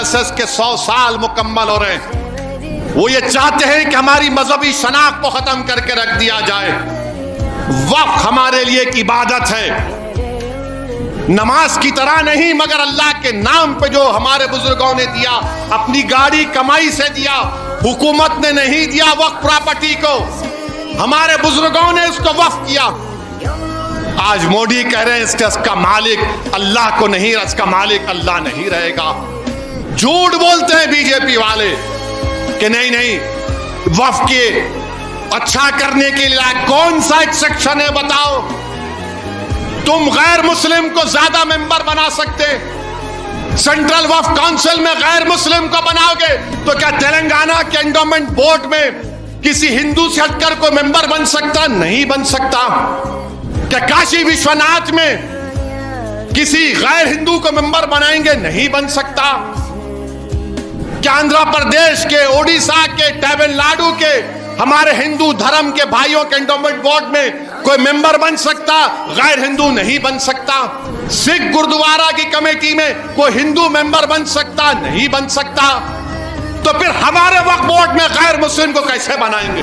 RSS के 100 साल मुकम्मल हो रहे हैं। वो ये चाहते हैं कि हमारी मजहबी शनाख्त को खत्म करके रख दिया जाए। वक्फ हमारे लिए एक इबादत है, नमाज की तरह नहीं, मगर अल्लाह के नाम पे जो हमारे बुजुर्गों ने दिया, अपनी गाड़ी कमाई से दिया, हुकूमत ने नहीं दिया वक्फ प्रॉपर्टी को, हमारे बुजुर्गों ने इसको वक्फ किया। आज मोदी कह रहे हैं इसका मालिक अल्लाह को नहीं, इसका मालिक अल्लाह नहीं रहेगा। झूठ बोलते हैं बीजेपी वाले कि नहीं नहीं, वक्फ के अच्छा करने के लिए कौन सा एक सेक्शन है बताओ? तुम गैर मुस्लिम को ज्यादा मेंबर बना सकते, सेंट्रल वक्फ काउंसिल में गैर मुस्लिम को बनाओगे तो क्या तेलंगाना के एंडोमेंट बोर्ड में किसी हिंदू से हटकर कोई मेंबर बन सकता? नहीं बन सकता। क्या काशी विश्वनाथ में किसी गैर हिंदू को मेंबर बनाएंगे? नहीं बन सकता। क्या आंध्र प्रदेश के, ओडिशा के, तमिलनाडु के हमारे हिंदू धर्म के भाइयों के एंडोमेंट बोर्ड में कोई मेंबर बन सकता? गैर हिंदू नहीं बन सकता। सिख गुरुद्वारा की कमेटी में कोई हिंदू मेंबर बन सकता? नहीं बन सकता। तो फिर हमारे वक्फ बोर्ड में गैर मुस्लिम को कैसे बनाएंगे?